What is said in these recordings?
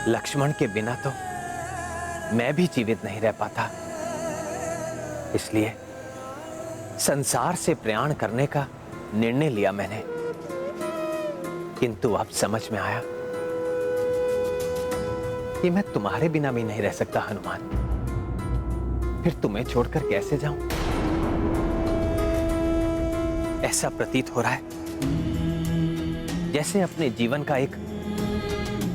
लक्ष्मण के बिना तो मैं भी जीवित नहीं रह पाता। इसलिए संसार से प्रयाण करने का निर्णय लिया मैंने। किंतु अब समझ में आया कि मैं तुम्हारे बिना भी नहीं रह सकता हनुमान। फिर तुम्हें छोड़कर कैसे जाऊं? ऐसा प्रतीत हो रहा है जैसे अपने जीवन का एक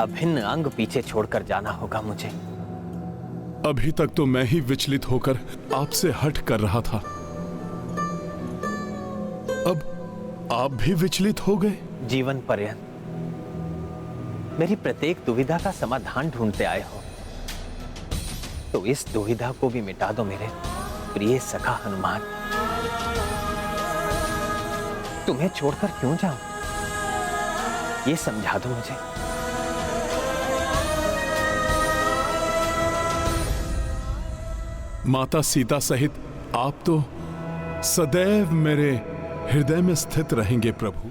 अभिन्न अंग पीछे छोड़कर जाना होगा मुझे। अभी तक तो मैं ही विचलित होकर आपसे हट कर रहा था, अब आप भी विचलित हो गए। जीवन पर्यंत मेरी प्रत्येक दुविधा का समाधान ढूंढते आए हो, तो इस दुविधा को भी मिटा दो मेरे प्रिय सखा हनुमान। तुम्हें छोड़कर क्यों जाऊं, ये समझा दो मुझे। माता सीता सहित आप तो सदैव मेरे हृदय में स्थित रहेंगे प्रभु।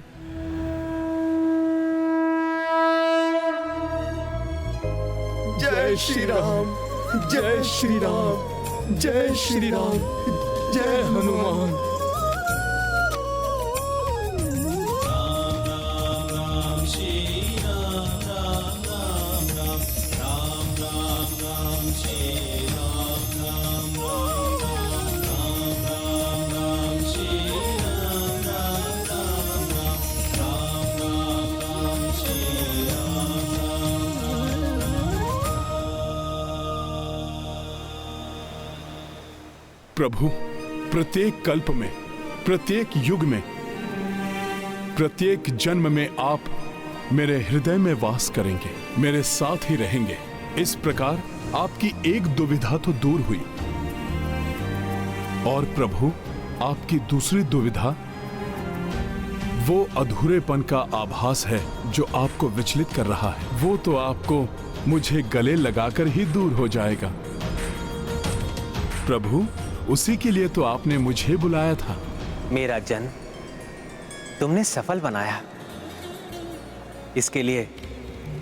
जय श्री राम, जय श्री राम, जय श्री राम, जय हनुमान। प्रभु, प्रत्येक कल्प में, प्रत्येक युग में, प्रत्येक जन्म में आप मेरे हृदय में वास करेंगे, मेरे साथ ही रहेंगे। इस प्रकार आपकी एक दुविधा तो दूर हुई। और प्रभु, आपकी दूसरी दुविधा वो अधूरेपन का आभास है जो आपको विचलित कर रहा है। वो तो आपको मुझे गले लगाकर ही दूर हो जाएगा। प्रभु, उसी के लिए तो आपने मुझे बुलाया था। मेरा जन्म तुमने सफल बनाया, इसके लिए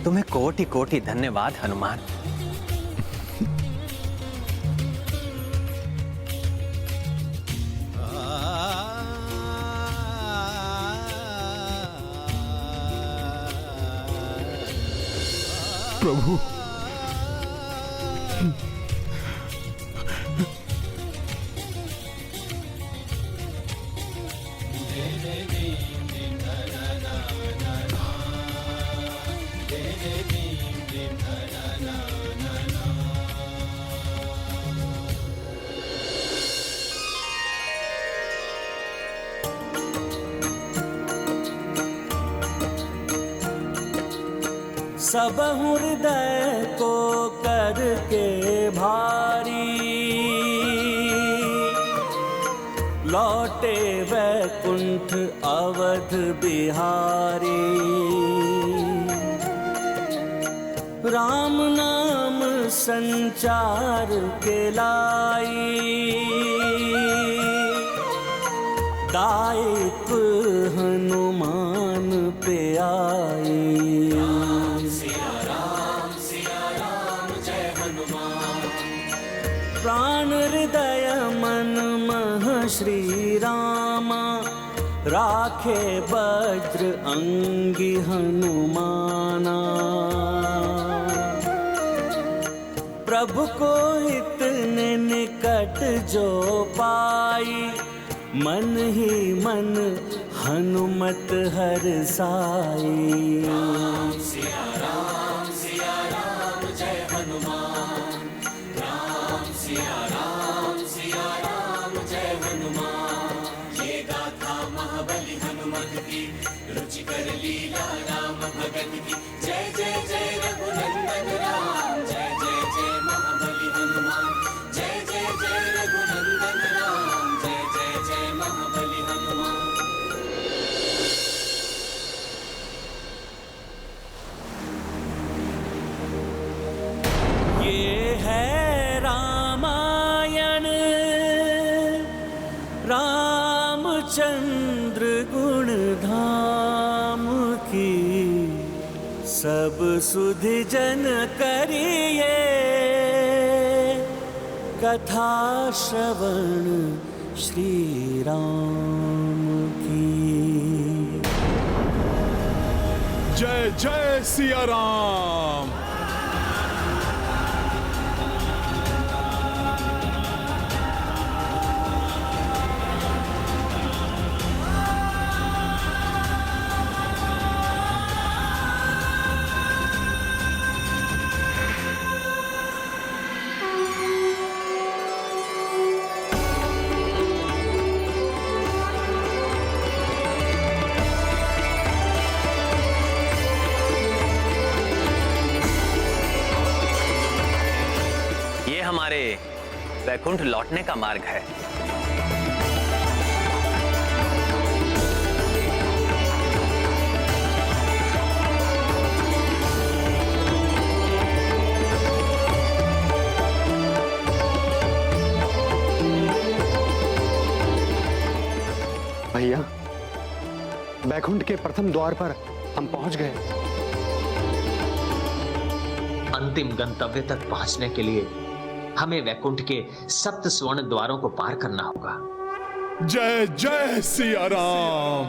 तुम्हें कोटि कोटि धन्यवाद हनुमान। प्रभु, सब हृदय को करके भारी, लौटे वैकुंठ अवध बिहारी। राम नाम संचार के लाई, दायित्व हनुमान पे आई। प्राण हृदय मन मह श्री रामा, राखे वज्र अंगी हनुमाना। प्रभु को इतने निकट जो पाई, मन ही मन हनुमत हरसाई। राम सिया राम जय हनुमान। राम सिया राम जय हनुमान। ये गाथा महाबली हनुमत की, रुचिकर लीला राम भगत की। जय जय जय रघुनंदन राम, जय जय जय महाबली हनुमान। जय जय जय रघुनंदन राम, जय जय जय महाबली हनुमान। ये है रामायण, रामचंद्र गुण धाम की सब सुधि जन करिए कथा श्रवण श्री राम की। जय जय सिया राम। हमारे वैकुंठ लौटने का मार्ग है। भैया, वैकुंठ के प्रथम द्वार पर हम पहुंच गए। अंतिम गंतव्य तक पहुंचने के लिए हमें वैकुंठ के 7 स्वर्ण द्वारों को पार करना होगा। जय जय सिया राम।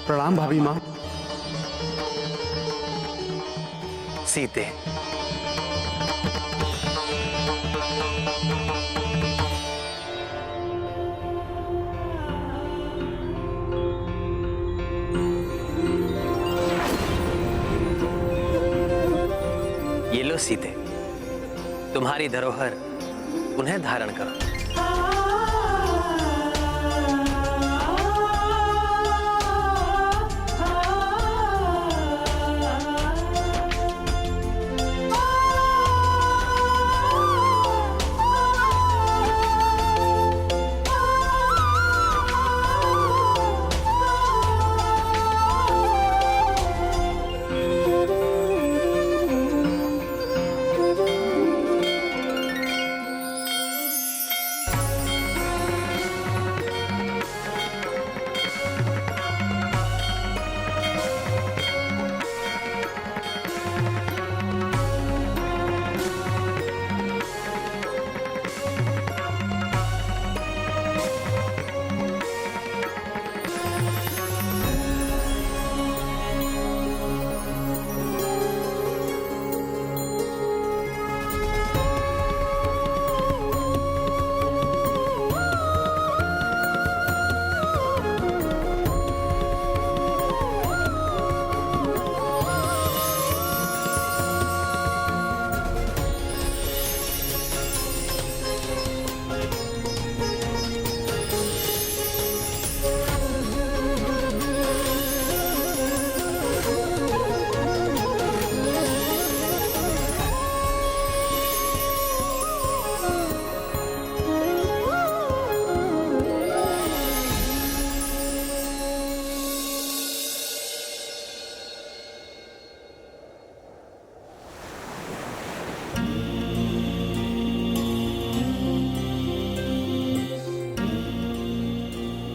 प्रणाम भाभी माँ। सीते, ये लो सीते, तुम्हारी धरोहर उन्हें धारण करो।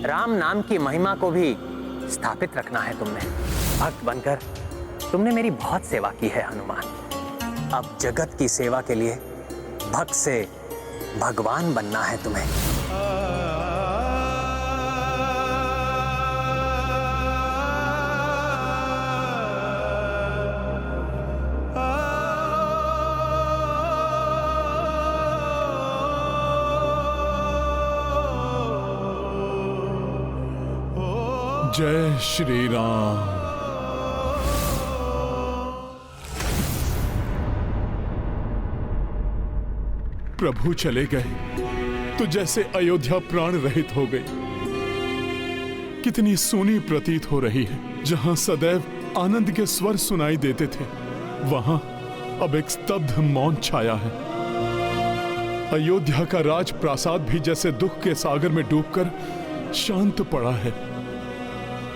राम नाम की महिमा को भी स्थापित रखना है तुमने। भक्त बनकर तुमने मेरी बहुत सेवा की है हनुमान। अब जगत की सेवा के लिए भक्त से भगवान बनना है तुम्हें। जय श्री राम। प्रभु चले गए तो जैसे अयोध्या प्राण रहित हो गई। कितनी सूनी प्रतीत हो रही है। जहां सदैव आनंद के स्वर सुनाई देते थे, वहां अब एक स्तब्ध मौन छाया है। अयोध्या का राज प्रासाद भी जैसे दुख के सागर में डूबकर शांत पड़ा है।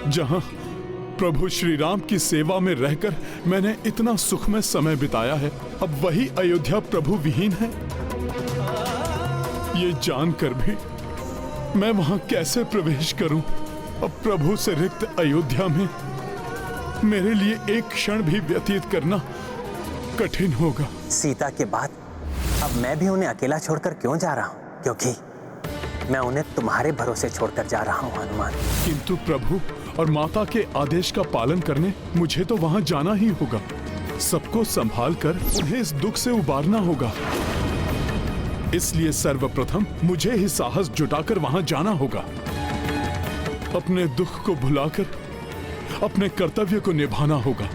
जहां प्रभु श्री राम की सेवा में रहकर मैंने इतना सुखमय समय बिताया है, अब वही अयोध्या प्रभु विहीन है। ये जानकर भी मैं वहां कैसे प्रवेश करूं? अब प्रभु से रिक्त अयोध्या में मेरे लिए एक क्षण भी व्यतीत करना कठिन होगा। सीता के बाद अब मैं भी उन्हें अकेला छोड़कर क्यों जा रहा हूं? क्योंकि मैं उन्हें तुम्हारे भरोसे छोड़कर जा रहा हूं हनुमान। किंतु प्रभु और माता के आदेश का पालन करने मुझे तो वहां जाना ही होगा। सबको संभाल कर उन्हें इस दुख से उबारना होगा। इसलिए सर्वप्रथम मुझे ही साहस जुटाकर वहां जाना होगा। अपने दुख को भुलाकर अपने कर्तव्य को निभाना होगा।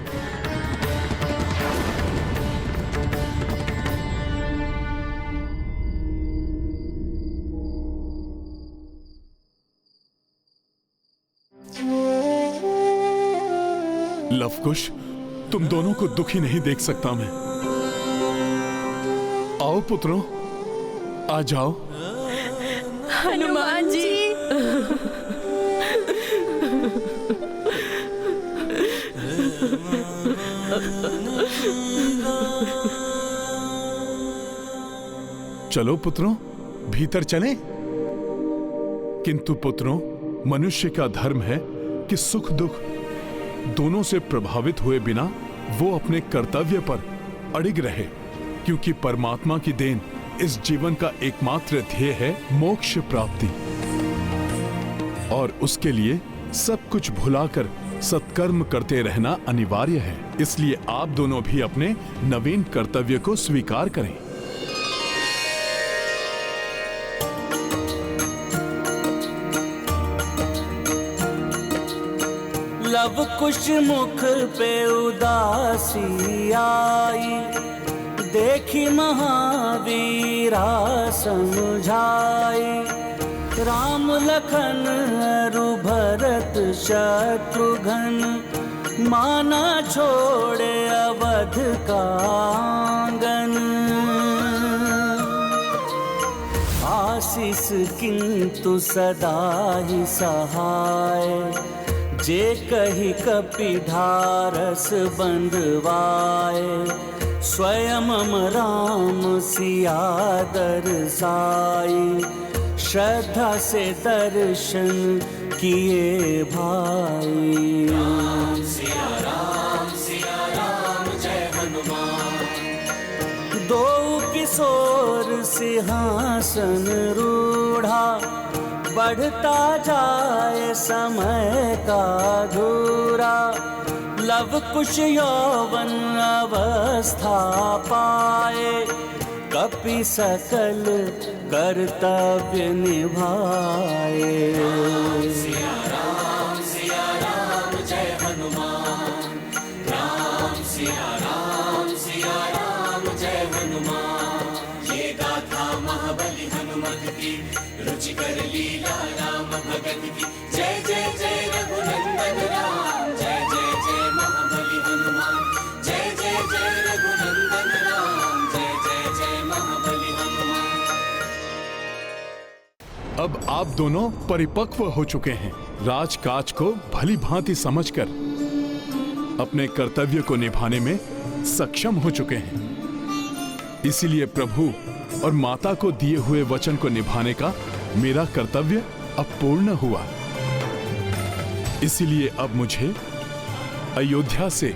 लवकुश, तुम दोनों को दुखी नहीं देख सकता मैं। आओ पुत्रों, आ जाओ। हनुमान जी। चलो पुत्रों, भीतर चलें। किंतु पुत्रों, मनुष्य का धर्म है कि सुख दुख दोनों से प्रभावित हुए बिना वो अपने कर्तव्य पर अड़िग रहे, क्योंकि परमात्मा की देन इस जीवन का एकमात्र ध्येय है मोक्ष प्राप्ति। और उसके लिए सब कुछ भुलाकर सत्कर्म करते रहना अनिवार्य है। इसलिए आप दोनों भी अपने नवीन कर्तव्य को स्वीकार करें। लव कुश मुख पे उदासी आई, देखी महावीरा समझाई। राम लखन अरु भरत शत्रुघ्न, माना छोड़े अवध का आंगन। आशीष किंतु सदा ही सहाय, जे कही कपिधारस बंधवाए। स्वयं राम सिया दरसाई, श्रद्धा से दर्शन किए भाई। राम सिया राम जय हनुमान। दो किशोर सिंहासन रूढ़ा, बढ़ता जाए समय का धूरा। लव कुश यौवन अवस्था पाए, कपि सकल कर्तव्य निभाए। सिया राम जय हनुमान। राम सिया राम जय हनुमान। ये गाथा महाबली हनुमत की, रुचिकर लीला राम भगत की। जय जय जय रघुनंदन राम, जय जय जय महाबली हनुमान। जय जय जय रघुनंदन राम, जय जय जय महाबली हनुमान। अब आप दोनों परिपक्व हो चुके हैं। राजकाज को भली भांति समझकर अपने कर्तव्य को निभाने में सक्षम हो चुके हैं। इसीलिए प्रभु और माता को दिए हुए वचन को निभाने का मेरा कर्तव्य अब पूर्ण हुआ। इसीलिए अब मुझे अयोध्या से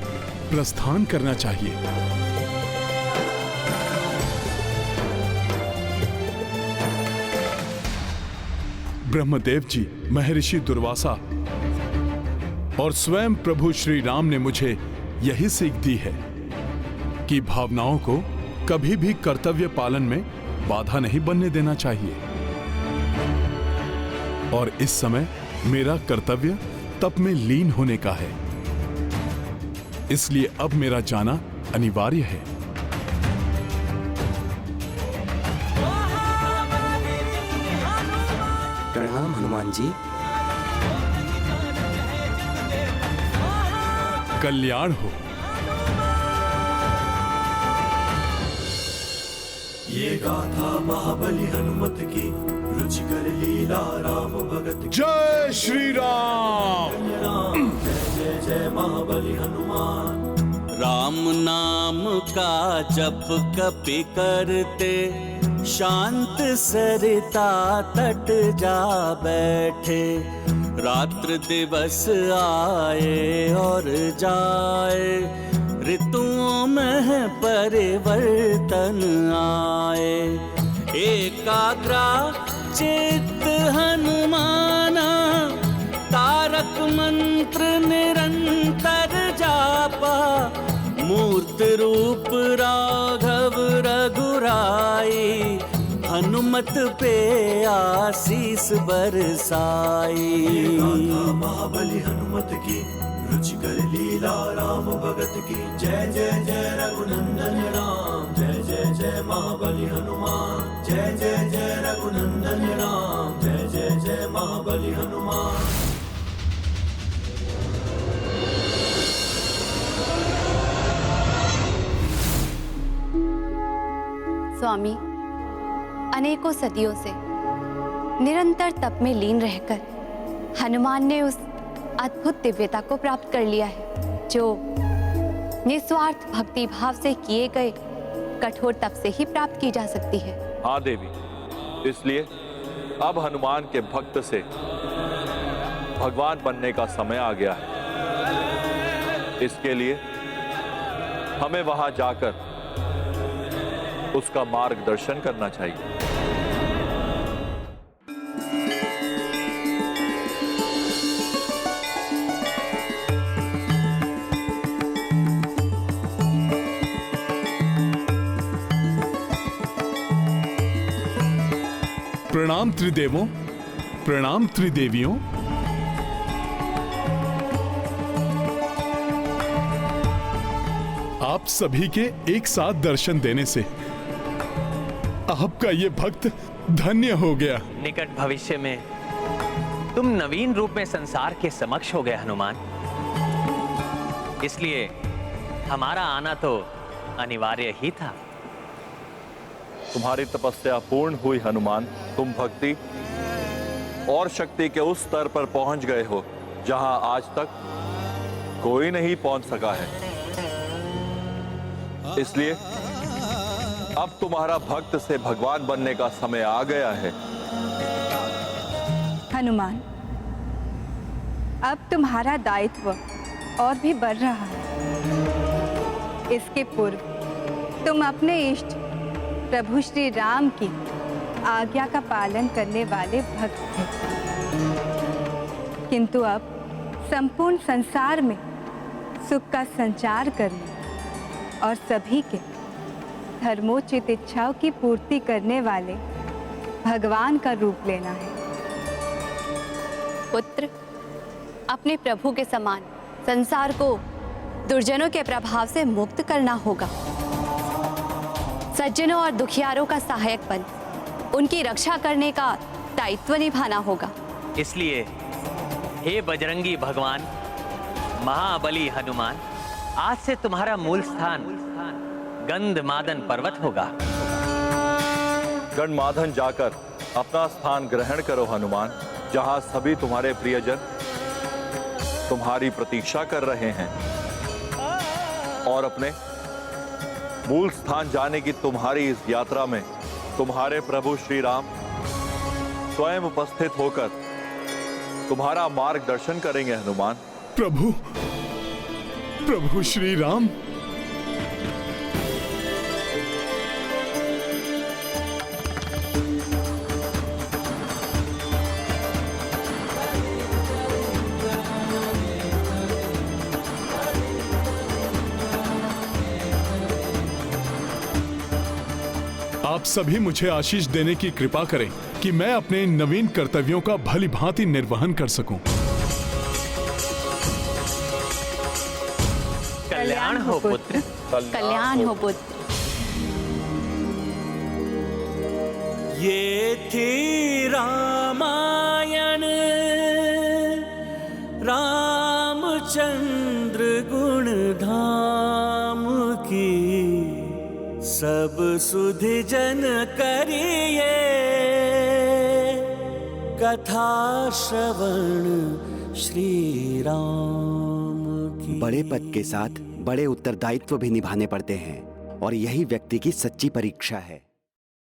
प्रस्थान करना चाहिए। ब्रह्मदेव जी, महर्षि दुर्वासा और स्वयं प्रभु श्री राम ने मुझे यही सीख दी है कि भावनाओं को कभी भी कर्तव्य पालन में बाधा नहीं बनने देना चाहिए। और इस समय मेरा कर्तव्य तप में लीन होने का है। इसलिए अब मेरा जाना अनिवार्य है। प्रणाम हनुमान जी। कल्याण हो। ये गाथा महाबली हनुमत की, रुचिकर लीला राम भगत की। जय श्री राम। राम जय जय जय महाबली हनुमान। राम नाम का जप कपि करते, शांत सरिता तट जा बैठे। रात्र दिवस आए और जाए, ऋतुओं में परिवर्तन आए। एकाग्रा चित्त हनुमाना, तारक मंत्र निरंतर जापा। मूर्त रूप राघव रघुराई, हनुमत पे आशीष बरसाई। महाबली हनुमत की, रुचिकर लीला राम भगत की। जय जय जय रघुनंदन राम, जय जय जय महाबली हनुमान। जय जय जय रघुनंदन राम, जय जय जय महाबली हनुमान। स्वामी, अनेकों सदियों से निरंतर तप में लीन रहकर हनुमान ने उस अद्भुत दिव्यता को प्राप्त कर लिया है जो निस्वार्थ भक्ति भाव से किए गए कठोर तप से ही प्राप्त की जा सकती है। हाँ देवी, इसलिए अब हनुमान के भक्त से भगवान बनने का समय आ गया है। इसके लिए हमें वहां जाकर उसका मार्गदर्शन करना चाहिए। प्रणाम त्रिदेवों, प्रणाम त्रिदेवियों। आप सभी के एक साथ दर्शन देने से आपका ये भक्त धन्य हो गया। निकट भविष्य में तुम नवीन रूप में संसार के समक्ष हो गए हनुमान, इसलिए हमारा आना तो अनिवार्य ही था। तुम्हारी तपस्या पूर्ण हुई हनुमान। तुम भक्ति और शक्ति के उस स्तर पर पहुंच गए हो जहां आज तक कोई नहीं पहुंच सका है। इसलिए अब तुम्हारा भक्त से भगवान बनने का समय आ गया है। हनुमान, अब तुम्हारा दायित्व और भी बढ़ रहा है। इसके पूर्व तुम अपने इष्ट प्रभु श्री राम की आज्ञा का पालन करने वाले भक्त थे, किंतु अब संपूर्ण संसार में सुख का संचार करने और सभी के धर्मोचित इच्छाओं की पूर्ति करने वाले भगवान का रूप लेना है। पुत्र, अपने प्रभु के समान संसार को दुर्जनों के प्रभाव से मुक्त करना होगा। सज्जनों और दुखियारों का सहायक बन उनकी रक्षा करने का दायित्व निभाना होगा। इसलिए हे बजरंगी भगवान, महाबली हनुमान, आज से तुम्हारा मूल स्थान गंधमादन पर्वत होगा। गंधमादन जाकर अपना स्थान ग्रहण करो हनुमान, जहां सभी तुम्हारे प्रियजन तुम्हारी प्रतीक्षा कर रहे हैं और अपने मूल स्थान जाने की तुम्हारी इस यात्रा में तुम्हारे प्रभु श्री राम स्वयं उपस्थित होकर तुम्हारा मार्गदर्शन करेंगे हनुमान। प्रभु, प्रभु श्री राम। आप सभी मुझे आशीष देने की कृपा करें कि मैं अपने नवीन कर्तव्यों का भली भांति निर्वहन कर सकूं। कल्याण हो पुत्र, कल्याण हो पुत्र। ये थी रामायण, रामचंद्र गुण धाम की सब सुधि जन करिए कथा श्रवण श्री राम की। बड़े पद के साथ बड़े उत्तरदायित्व भी निभाने पड़ते हैं और यही व्यक्ति की सच्ची परीक्षा है।